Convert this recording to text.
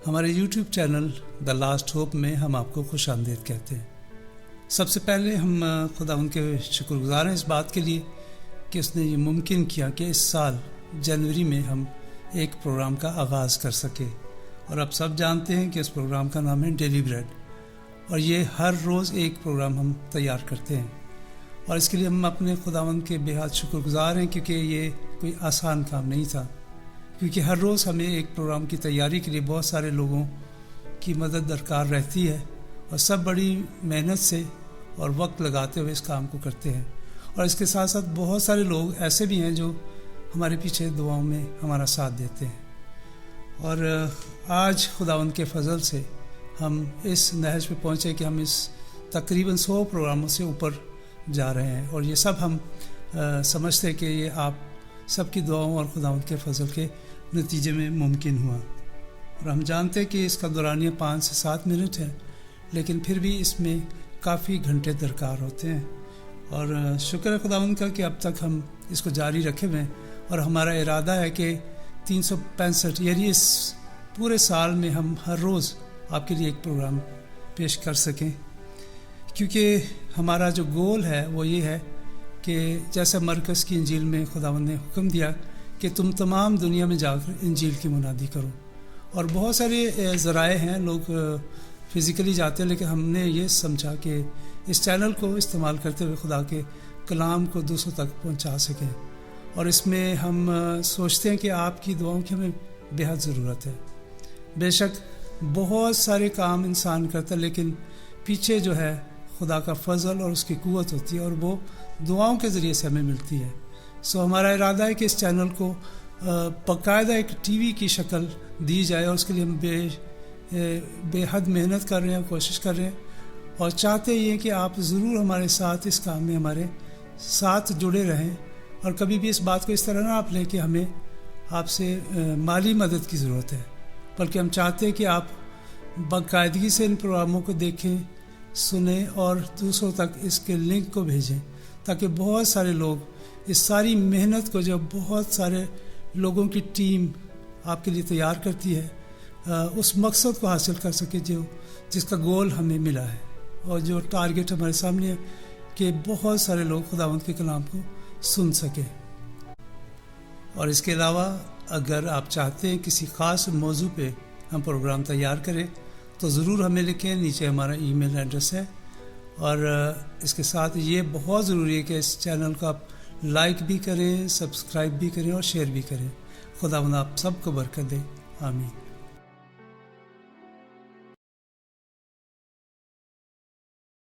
ہمارے YouTube channel the last hope میں ہم آپ کو خوش آمدید کہتے ہیں۔ سب سے پہلے ہم خدا ان کے شکر گزار ہیں اس بات کے لیے کہ اس نے یہ ممکن کیا کہ اس سال جنوری میں ہم ایک پروگرام کا آغاز کر سکے، اور اب سب جانتے ہیں کہ اس پروگرام کا نام ہے ڈیلی بریڈ، اور یہ ہر روز ایک پروگرام ہم تیار کرتے ہیں، اور اس کے لیے ہم اپنے خداوند کے بے حد شکر گزار ہیں، کیونکہ یہ کوئی آسان کام نہیں تھا، کیونکہ ہر روز ہمیں ایک پروگرام کی تیاری کے لیے بہت سارے لوگوں کی مدد درکار رہتی ہے، اور سب بڑی محنت سے اور وقت لگاتے ہوئے اس کام کو کرتے ہیں، اور اس کے ساتھ ساتھ بہت سارے لوگ ایسے بھی ہیں جو ہمارے پیچھے دعاؤں میں ہمارا ساتھ دیتے ہیں۔ اور آج خداوند کے فضل سے ہم اس نہج پہ پہنچے کہ ہم اس تقریباً 100 پروگراموں سے اوپر جا رہے ہیں، اور یہ سب ہم سمجھتے کہ یہ آپ سب کی دعاؤں اور خداوند کے فضل کے نتیجے میں ممکن ہوا، اور ہم جانتے کہ اس کا دورانیہ 5 سے 7 منٹ ہے، لیکن پھر بھی اس میں کافی گھنٹے درکار ہوتے ہیں، اور شکر ہے خداوند کا کہ اب تک ہم اس کو جاری رکھے ہوئے ہیں، اور ہمارا ارادہ ہے کہ 365 یعنی اس پورے سال میں ہم ہر روز آپ کے لیے ایک پروگرام پیش کر سکیں، کیونکہ ہمارا جو گول ہے وہ یہ ہے کہ جیسے مرکز کی انجیل میں خداوند نے حکم دیا کہ تم تمام دنیا میں جا کر انجیل کی منادی کرو، اور بہت سارے ذرائع ہیں، لوگ فزیکلی جاتے ہیں، لیکن ہم نے یہ سمجھا کہ اس چینل کو استعمال کرتے ہوئے خدا کے کلام کو دوسروں تک پہنچا سکیں، اور اس میں ہم سوچتے ہیں کہ آپ کی دعاؤں کی ہمیں بے حد ضرورت ہے۔ بے شک بہت سارے کام انسان کرتا ہے، لیکن پیچھے جو ہے خدا کا فضل اور اس کی قوت ہوتی ہے، اور وہ دعاؤں کے ذریعے سے ہمیں ملتی ہے۔ ہمارا ارادہ ہے کہ اس چینل کو باقاعدہ ایک ٹی وی کی شکل دی جائے، اور اس کے لیے ہم بے حد محنت کر رہے ہیں، کوشش کر رہے ہیں، اور چاہتے یہ کہ آپ ضرور ہمارے ساتھ اس کام میں ہمارے ساتھ جڑے رہیں، اور کبھی بھی اس بات کو اس طرح نہ آپ لیں کہ ہمیں آپ سے مالی مدد کی ضرورت ہے، بلکہ ہم چاہتے ہیں کہ آپ باقاعدگی سے ان پروگراموں کو دیکھیں، سنیں، اور دوسروں تک اس کے لنک کو بھیجیں، تاکہ بہت سارے لوگ اس ساری محنت کو جو بہت سارے لوگوں کی ٹیم آپ کے لیے تیار کرتی ہے، اس مقصد کو حاصل کر سکے جس کا گول ہمیں ملا ہے، اور جو ٹارگٹ ہمارے سامنے ہے کہ بہت سارے لوگ خداوند کے کلام کو سن سکیں۔ اور اس کے علاوہ اگر آپ چاہتے ہیں کسی خاص موضوع پہ ہم پروگرام تیار کریں تو ضرور ہمیں لکھیں، نیچے ہمارا ای میل ایڈریس ہے، اور اس کے ساتھ یہ بہت ضروری ہے کہ اس چینل کو آپ لائک بھی کریں، سبسکرائب بھی کریں، اور شیئر بھی کریں۔ خداوند آپ سب کو برکت دے، آمین۔